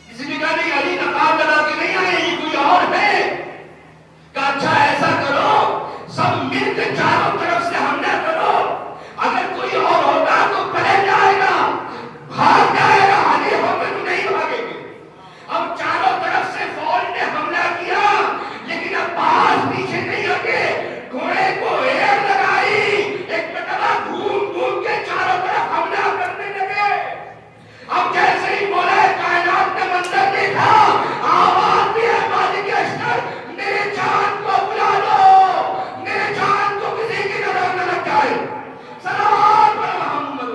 S1: کسی نے کہا نہیں علی نقاب لگا کے نہیں آئے، یہ کوئی اور ہے. کہ اچھا ایسا کرو، سب مل کے چاروں طرف سے حملہ کرو، اگر کوئی اور ہوگا تو پلٹ جائے گا، بھاگ جائے گا، علی ہو کے تو نہیں بھاگیں گے. اب چاروں طرف سے فوج نے حملہ کیا، لیکن عباس پیچھے نہیں ہٹے، گھوڑے کو ایڑ لگائی، ایک مرتبہ گھوم گھوم کے چاروں طرف حملہ کرنے لگے. اب جیسے ہی مولا کائنات نے منظر دیکھا، آواز دی ہے مالک اشتر، میرے جان کو بلا لو، میرے جان کو کسی کی نظر نہ لگ جائے. صلوات پر محمد.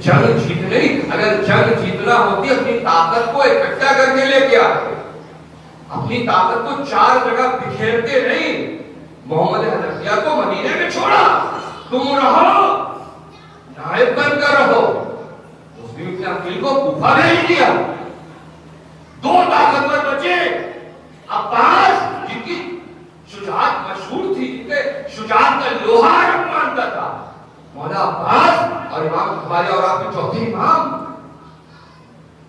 S1: جنگ جیتنے، اگر جنگ جیتنا ہوتی اپنی طاقت کو اکٹھا کر کے لے کے آتے، اپنی طاقت کو 4 جگہ بکھیرتے نہیں. محمد حنفیہ کو مدینے میں چھوڑا، تم رہو نائب بن کر رہو. مسلم ابن عقیل کو کوفہ بھیج دیا. 2 طاقتور بچے، عباس جن کی شجاعت مشہور تھی، جن کے شجاعت کا لوہا رب مانتا تھا، مولا عباس، اور امام ہمارے اور آپ کے چوتھے امام،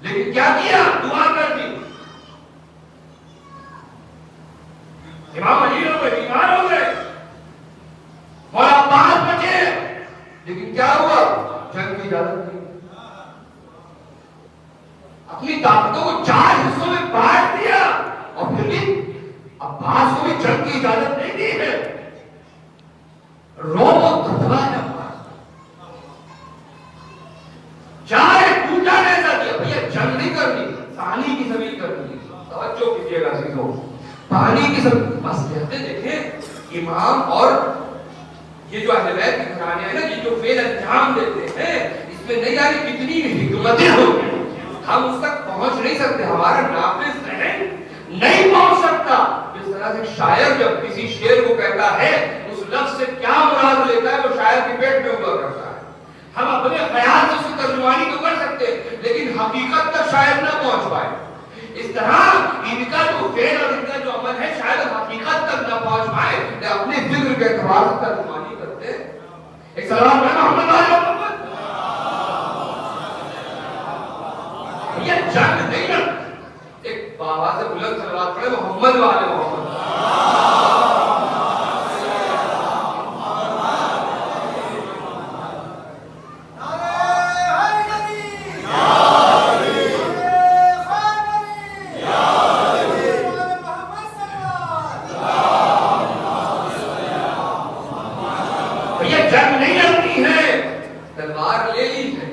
S1: لیکن کیا کیا؟ دعا کر دی. امام علی لوگ بیمار ہو گئے، مولا عباس بچے، لیکن کیا ہوا؟ جنگ کی اجازت نہیں. اپنی طاقتوں کو 4 حصوں میں بانٹ دیا اور پھر بھی عباس کو بھی جنگ کی اجازت نہیں دی ہے. روم و دھدھوا ہے عباس، چاہے ٹوٹا ایسا دیا. بھیا جنگ نہیں کرنی، پانی کی زمین کرنی. توجہ کیجیے گا عزیزوں، پانی کی زمین. بس کہتے دیکھیں امام اور یہ جو اہل بیت کے گھرانے ہیں نا، یہ جو فعل انجام دیتے ہیں، اس میں نہیں جانے کتنی حکمتیں ہوتی ہیں. ہم اس تک پہنچ نہیں سکتے، ہمارا نافذ ذہن نہیں پہنچ سکتا. جس طرح سے شاعر جب کسی شعر کو کہتا ہے، اس لفظ سے کیا مراد لیتا ہے وہ شاعر کے پیٹ میں ہوا کرتا ہے. ہم اپنے خیال سے اس کی ترجمانی تو کر سکتے لیکن حقیقت تک شاید نہ پہنچ پائے. اس طرح ان کا جو فعل اور ان کا جو عمل ہے شاید حقیقت تک نہ پہنچ پائے، کہ اپنے ذکر کے اعتبار سے ترجمانی کرتے. ایک سلام ہے محمد علیہ محمد. یہ جنگ نہیں ہے، ایک بابا سے بلند صلوات پڑھے محمد والے محمد. جنگ نہیں لڑنی ہے، تلوار لے لی ہے،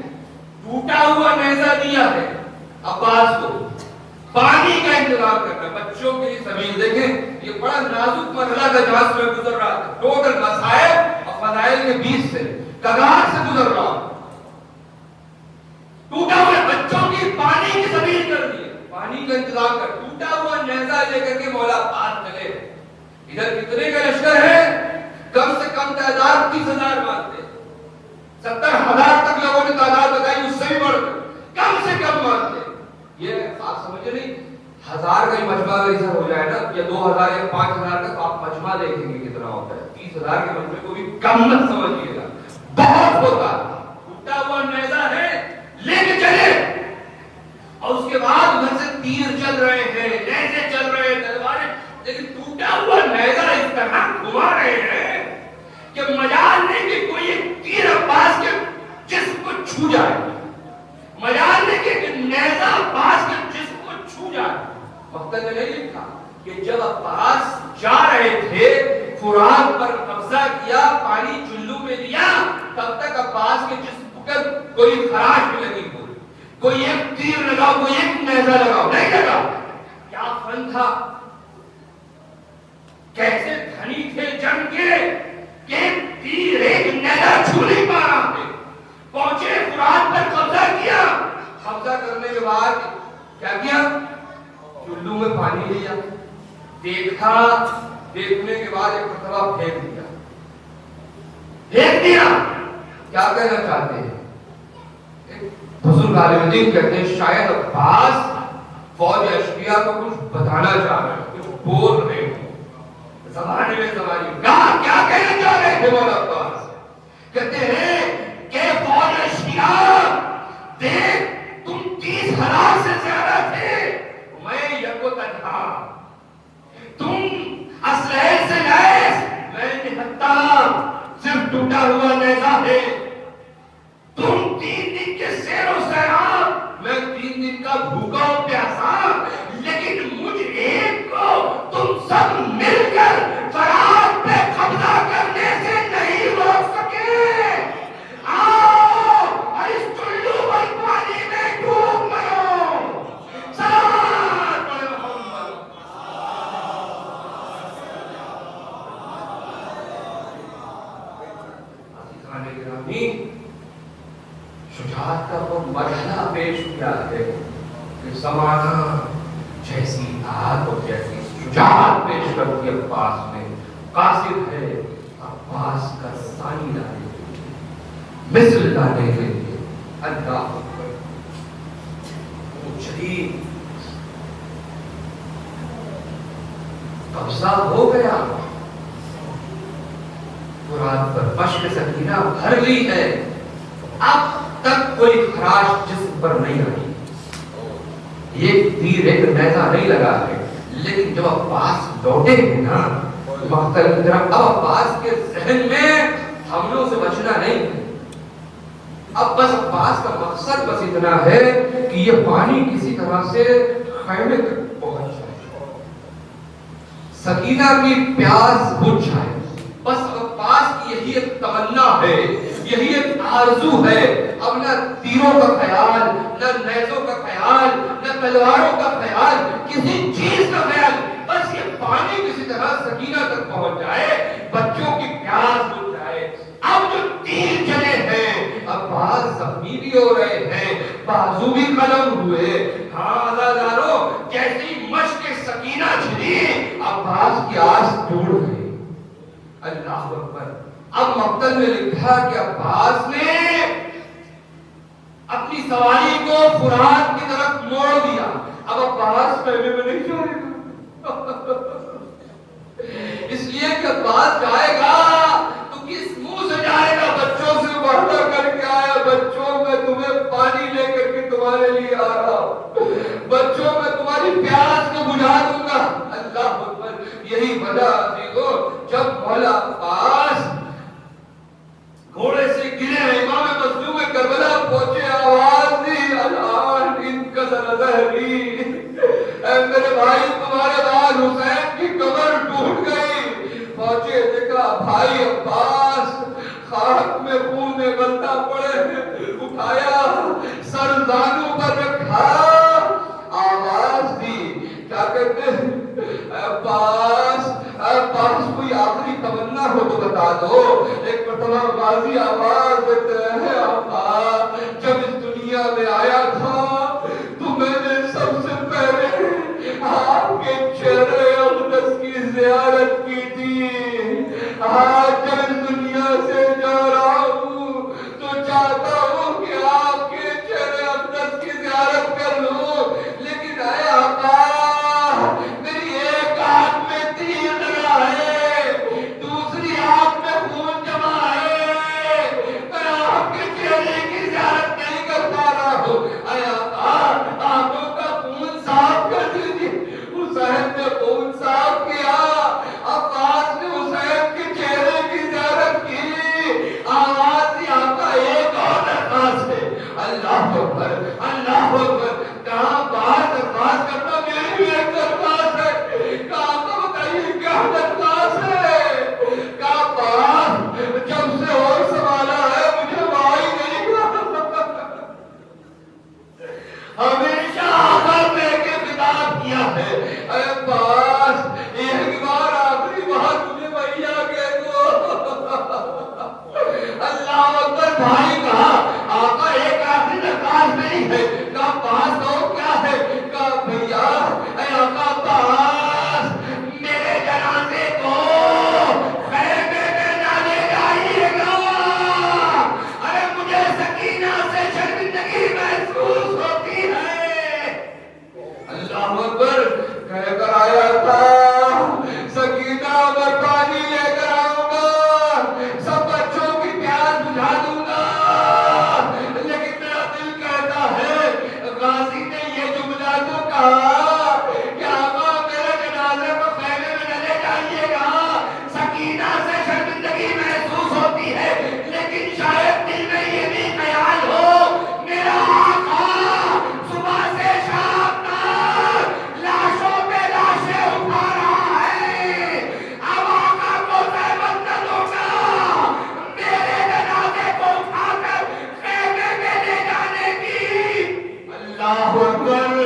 S1: ٹوٹا ہوا نیزہ دیا ہے عباس کو. پانی کا انتظام کرنا بچوں کے لیے زمین. دیکھیں یہ بڑا نازک مرحلہ کا جہاں سے میں گزر رہا تھا. ٹوٹل مسائل اور فضائل کے بیچ سے کگار سے گزر رہا ہوں. ٹوٹا ہوا بچوں کی پانی کی زمین کر دی، پانی کا انتظام کر. ٹوٹا ہوا نیزہ لے کر کے مولا عباس چلے. ادھر کتنے کا لشکر ہے؟ کم سے کم تعداد 30,000 مانتے، 70,000 تک لوگوں نے تعداد بتائی، اس سے بھی بڑھ کم سے کم مانتے. یہ آپ سمجھے نہیں 1000 کا ہی مجمع ایسا ہو جائے نا، یا 2000 یا 5000 تک آپ مجمع دیکھیں گے کتنا ہوتا ہے. 30,000 کے مجمع کو بھی کم مت سمجھیے گا، بہت ہوتا. ٹوٹا ہوا نیزہ ہے لے کے چلے، اور اس کے بعد ادھر سے تیر چل رہے ہیں، نیزے چل رہے ہیں، تلواریں. لیکن ٹوٹا ہوا نیزہ اس طرح گھما رہے ہیں کہ مجال نہیں کہ کوئی ایک تیر عباس کے جسم کو چھو جائے، مجال نہیں کہ نیزہ عباس کے جسم کو چھو جائے. وقت نے نہیں لکھا کہ جب عباس جا رہے تھے، فرات پر قبضہ کیا، پانی چلو میں دیا، تب تک عباس کے جسم پر کوئی خراش بھی لگی ہوئی، کوئی ایک تیر لگاؤ، کوئی ایک نیزہ لگاؤ نہیں لگا. کیا فن تھا، کیسے دھنی تھے جنگ کے کہ تیر ایک نیزہ چھو نہیں پا رہا تھے. پہنچے فرات پر قبضہ کیا، قبضہ کرنے کے بعد کیا کیا؟ چلو میں پانی لیا، دیکھا، دیکھنے کے بعد ایک مرتبہ پھینک دیا. پھینک دیا. کیا کہنا چاہتے ہیں؟ بزرگ عالم دین کہتے ہیں شاید عباس فوج اشقیاء کو کچھ بتانا چاہ رہے ہیں، کچھ بول رہے ہیں زمانے میں زمانے. کیا کہنا چاہ رہے تھے مولا عباس؟ کہتے ہیں کہ فوج اشقیاء دیکھ تم 30,000 سے زیادہ تھے، میں یکو تنہا. تم اسلحے سے لیس، میں نہتہ، صرف ٹوٹا ہوا نیزہ ہے. تم 3 دن کے سیر و سیراب، میں 3 دن کا بھوکا و پیاسا. لیکن مجھ ایک کو تم سب مل کر فرات پہ قبضہ کرنے سے نہیں روک سکے. آؤ اور اس چلو پر پانی میں ڈوب مرو. صلوات پڑھے محمد. عزیزان گرامی، شجاعت کا وہ مرحلہ پیش کیا ہے کہ زمانہ جیسی آگ اور جیسی شجاعت پیش کر دی عباس نے. قاصد ہے عباس کا ثانی لانے کے لیے، مثل لانے کے لیے. اللہ اکبر. شدید قبضہ ہو گیا، فرات پر مشق سکینہ بھر لی ہے. اب تک کوئی خراش جسم پر نہیں آئی، ایک تیر ایک نیزہ نہیں لگا ہے، لیکن جب عباس لوٹے ہیں نا مختلف طرح، اب عباس کے ذہن میں حملوں سے بچنا نہیں ہے، اب بس عباس کا مقصد بس اتنا ہے کہ یہ پانی کسی طرح سے خیمے تک پہنچ جائے، سکینہ کی پیاس بجھ جائے، بس عباس کی یہی ایک تمنا ہے، یہی ایک آرزو ہے، اب نہ تیروں کا خیال، نہ نیزوں کا خیال، نہ تلواروں کا خیال، کسی چیز کا خیال، بس یہ پانی کسی طرح سکینہ تک پہنچ جائے، بچوں کی پیاس بجھ جائے۔ اب جو تیر چلے ہیں، عباس زخمی بھی ہو رہے ہیں، بازو بھی قلم ہوئے، ہاں عزادارو جیسی مشق سکینہ چلی، عباس کی آس ٹوٹ گئی۔ اللہ اکبر۔ اب مقتل میں لکھا کہ عباس نے اپنی سواری کو فرات کی طرف موڑ دیا، اب عباس خیمے میں نہیں جائے گا، اس لیے کہ عباس جائے گا تو کس منہ سے جائے گا؟ بچوں سے وعدہ کر کے آیا، بچوں میں تمہیں پانی لے کر کے تمہارے لیے آ رہا ہوں، بچوں میں تمہاری پیاس کو بجھا دوں گا۔ اللہ اکبر۔ یہی وجہ عزیزو، جب مولا عباس گھوڑے سے گرے، امام مظلوم کربلا پہنچے، آواز دی الان انکسر ظہری، اے میرے بھائی تمہارے بعد حسین کی کمر ٹوٹ گئی۔ پہنچے دیکھا بھائی عباس خاک میں خون میں غلطہ پڑے ہیں، اٹھایا سر زانوں پر رکھا، آواز دی کیا کہتے ہیں عباس، عباس کوئی آخری تمنا ہو تو بتا دو۔ ایک مرتبہ غازی آواز دیتے ہیں عباس جب اس دنیا میں آیا تھا تو میں نے سب سے پہلے آپ کے چہرے اقدس کی زیارت کی تھی، آج جب اس دنیا سے جا رہا ہوں تو چاہتا ہوں کہ آپ کے چہرے اقدس کی زیارت کر لوں، لیکن اے عباس میری ایک آنکھ میں تیر لگا ہے، دوسری آنکھ میں خون جمع ہے، میں آپ کے چہرے کی زیارت نہیں کر پا رہا ہوں، اے عباس آنکھوں کا خون صاف کر دیجیے۔ حسین نے خون صاف کیا، عباس نے حسین کے چہرے کی زیارت کی، آواز دی آقا ایک اور درخواست ہے۔ اللہ اکبر، اللہ اکبر۔ کہاں درخواست کرنا میری بھی ایک درخواست ہے، کہاں تو بتائیے کیا درخواست ہے؟ کہاں بات جب سے اور سنبھالا ہے مجھے وہاں ہی نہیں کہا، ہمیشہ آخر میں کے خطاب کیا ہے، اے عباس ایک بار آخری بار مجھے وہیا کہہ دو۔ اللہ اکبر۔ بھائی کہا آقا ایک آخری درخواست نہیں ہے، کہا عباس کہو کیا ہے؟ کہا بھیا اے آقا عباس میرے جنازے کو خیمے میں نہ لے جائیے گا، ارے مجھے سکینہ سے شرمندگی محسوس ہوتی ہے۔ اللہ اکبر۔ کہہ کر آیا تھا سکینہ میں پانی لے کر آؤں گا، سب بچوں کی پیاس بجھا دوں گا، لیکن میرا دل کہتا ہے غازی نے یہ جملہ تو کہا کہ آقا میرے جنازے کو خیمے میں نہ لے جائیے گا، سکینہ سے شرمندگی محسوس ہوتی ہے، لیکن شاید دل میں یہ بھی خیال ہو میرا آقا صبح سے شام تک لاشوں پہ لاشیں اٹھا رہا ہے، اب آقا کو زحمت نہ دوں گا میرے جنازے کو اٹھا کر خیمے میں لے جانے کی۔ اللہ اکبر۔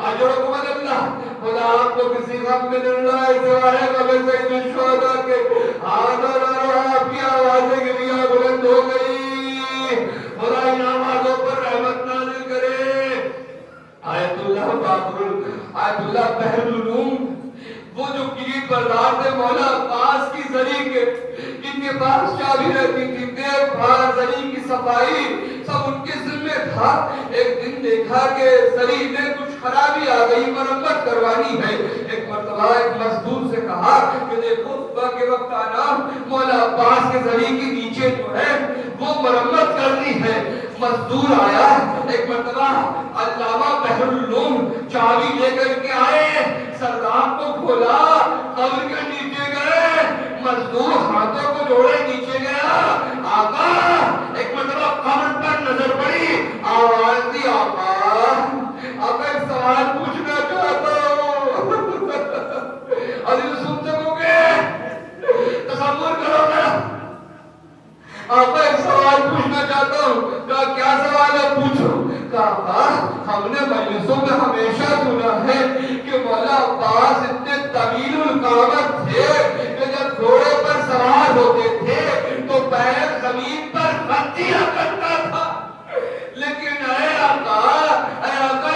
S1: اجرکم اللہ۔ خدا آپ کو کسی غم میں نہیں لائے سوائے غم سید الشہداء کے۔ حاضر آپ کی آوازیں گریہ بلند ہو گئی، خدا ان آوازوں پر رحمت نازل کرے۔ آیت اللہ آیت اللہ بحر العلوم، وہ جو کلید بردار تھے مولا عباس کی زری کے، جن کے پاس چابی رہتی تھی، دیکھ بھار زری کی صفائی سب ان کے ذمہ تھا۔ ایک دن دیکھا کہ زری میں کچھ خرابی آ گئی، مرمت کروانی ہے۔ ایک مرتبہ ایک مزدور سے کہا کہ دیکھو صبح کے وقت آنا، مولا عباس کے زری کے نیچے جو ہے وہ مرمت کرنی ہے۔ مزدور آیا ایک مرتبہ علامہ بحر العلوم چابی لے کر کے آئے، سرداب کو کھولا، قبر کے نیچے گئے، مزدور ہاتھوں کو جوڑے نیچے گیا، آقا ایک مرتبہ قبر پر نظر پڑی، آواز دی آقا ایک سوال پوچھنا چاہتا ہوں، ابھی سن سکو گے؟ تصور کرو گا، آقا ایک سوال پوچھنا چاہتا ہوں، کہا کیا سوال ہے پوچھو؟ کہا ہم نے مجلسوں میں ہمیشہ سنا ہے کہ مولا عباس اتنے طویل القامت تھے کہ جب گھوڑے پر سوار ہوتے تھے تو پیر زمین پر رکھ دیا کرتا تھا، لیکن اے آقا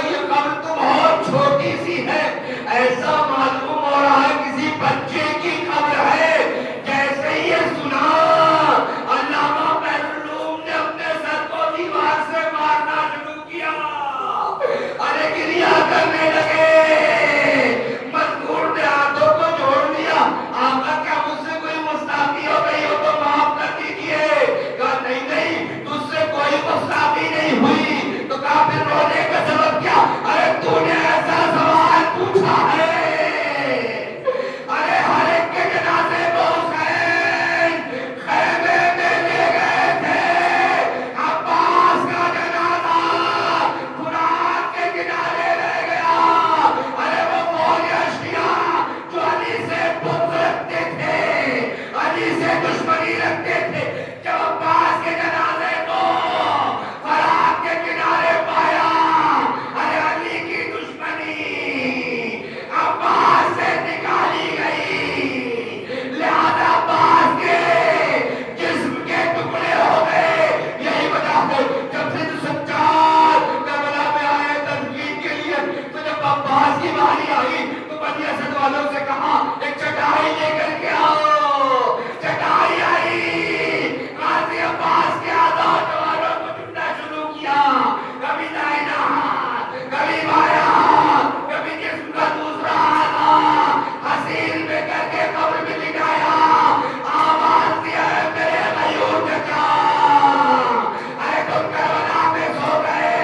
S1: یہ قبر تو بہت چھوٹی سی ہے، ایسا معلوم ہو رہا ہے کسی بچے کی قبر ہے۔ جیسے یہ سنا علامہ بحر العلوم نے اپنے سر کو دیوار سے مارنا شروع کیا، ارے گریا کرنے لگے، مذکور نے ہاتھوں کو جوڑ دیا، آقا کیا مجھ سے کوئی گستاخی ہو گئی ہو تو معاف کر دیجیے؟ کہا نہیں نہیں تجھ سے کوئی گستاخی نہیں ہوئی، تو کہا پھر رونے کا سبب کیا؟ ارے تو نے ایسا سوال پوچھا ہے، ارے ہر ایک کے جنازے کو حسین خیمے میں لے گئے تھے، عباس کا جنازہ قرآن کے کنارے رہ گیا، ارے وہ مول اشیاء جو علی سے بغض رکھتے تھے، علی سے دشمنی رکھتے تھے، جب عباس کے جنازے کو فرات کے کنارے پایا، ارے علی کی دشمنی عباس سے نکالی گئی، لہذا عباس کے جسم کے ٹکڑے ہو گئے۔ یہی وجہ ہے جب سے سجاد کربلا میں آئے تدفین کے لیے، تو جب عباس کی باری آئی تو بنی اسد والوں سے کہا ایک چٹائی لے کر کے آؤ، چٹائی آئی، غازی عباس کے آزاد جوانوں کو چننا شروع کیا، کبھی دائیں ہاتھ، کبھی بایاں ہاتھ، کبھی جسم کا دوسرا ہاتھ حسین میں کر کے قبر میں لٹایا، آواز دیا ہے میرے غیور چچا، ارے تم کربلا میں سو گئے،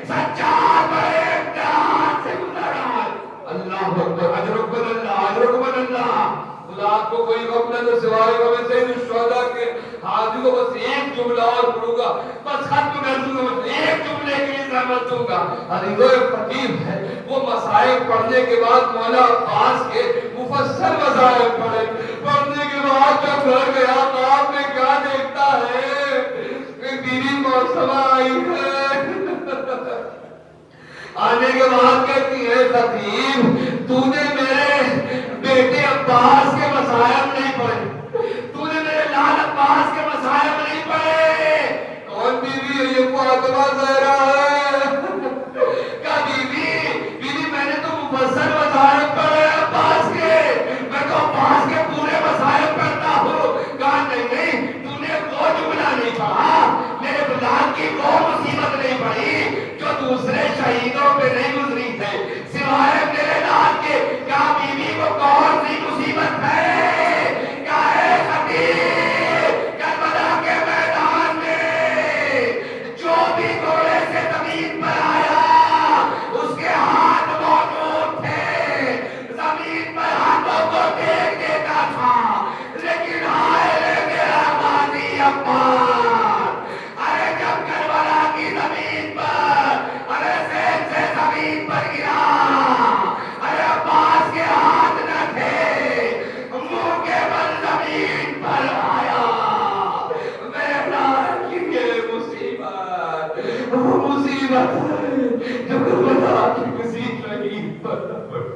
S1: سجاد بڑے امتحان سے گزر آئے۔ اللہ اکبر، اجرک بن اللہ، اجرک بن اللہ۔ خدا کو کوئی غم نہ تو سوائے غم سید الشہداء کے حاضر کو بس ایک جملہ اور پڑھوں گا، بس ختم کر دوں گا، ایک جملے کے لیے زحمت دوں گا۔ عزیزو خطیب ہے، وہ مسائل پڑھنے کے بعد مولا عباس کے مفصل مسائل پڑھنے کے بعد جب گھر گیا خواب میں کیا دیکھتا ہے کہ بیوی موسمہ آئی ہے، آنے کے بعد کہتی ہے خطیب تو نے میرے بیٹے عباس کے مسائل نہیں پڑھے، تو نے میرے لال عباس کے مسائل نہیں پڑھے۔ کون بیوی ہے؟ یہ فاطمہ زہرا ہے۔ کہا بیوی میں نے تو مفصل مسائل پڑھے عباس کے، میں تو عباس کے پورے مسائل پڑھتا ہوں۔ کہا نہیں تو نے وہ جملہ نہیں پڑھا، میرے بلال کی وہ مصیبت نہیں پڑھی جو دوسرے شہیدوں پہ نہیں گزری تھے سوائے میرے لال کے۔ کیا بیوی کو کون سی مصیبت ہے؟ کیا ہے خطیب کربلا کے میدان میں جو بھی گھوڑے سے زمین پر آیا اس کے ہاتھ موجود تھے، زمین پر ہاتھوں کو دیکھ دیتا تھا، لیکن ہائے رے میرا غازی عباس، ارے جب کربلا کی زمین پر ارے زید سے زمین پر گرا، ارے عباس کے ہاتھ نہ تھے، منہ کے بل زمین پر آیا، میرے لال کی یہ مصیبت ہے جو کربلا کی کسی شہید پر نہ پڑی۔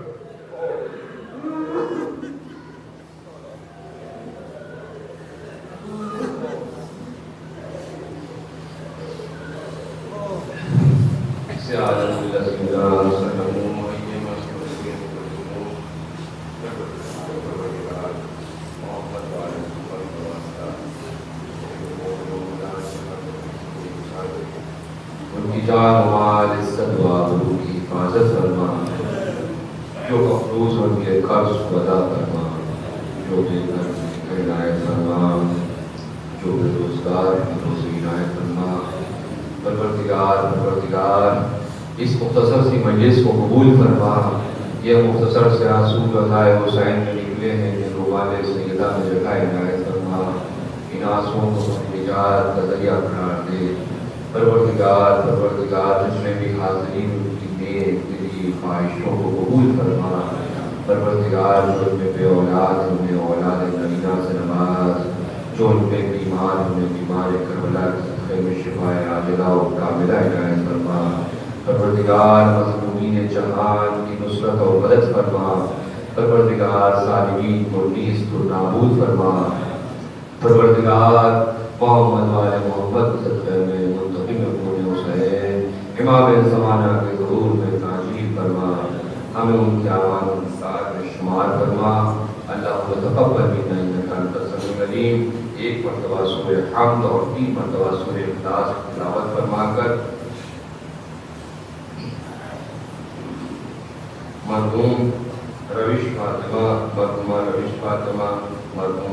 S1: ان کی جان و مال عزت و آبرو کی حفاظت فرما، جو مفروض ان کے قرض ادا فرما، جو بے گھر کی عنایت فرما، جو بے روزگار کی روزی عنایت فرما، پروردگار اس مختصر سی مجلس کو قبول فرما. یہ مختصر سے آنسو غزائے حسین میں نکلے ہیں جن رومال سیدہ میں جگہ عنایت فرما. ان آنسوؤں کو نجات کا ذریعہ قرار دے. پروردگار جس میں بھی حاضرین کی نیک دلی خواہشوں کو قبول فرما. پروردگار جو ان میں بے اولاد انہیں اولاد نبینا سے نواز. جو ان میں بیمار انہیں بیمار کربلا کے صدقے میں شفائے عاجلہ و کاملہ عنایت فرما. پروردگار مظلومین جہان کی نصرت اور مدد فرما. پروردگار ظالمین کو نیست و نابود فرما. پروردگار محمد والے محمد کے صدقے میں منتقم اپنے حسین امام زمانہ کے ظہور میں تعجیل فرما. ہمیں ان کے اعمال انصار میں شمار فرما. اللہ تقبل منا انک انت السمیع العلیم. ایک مرتبہ سورہ حمد اور 3 مرتبہ سورہ اخلاص کی تلاوت فرما کر مرحوم روش فاطمہ مرحوم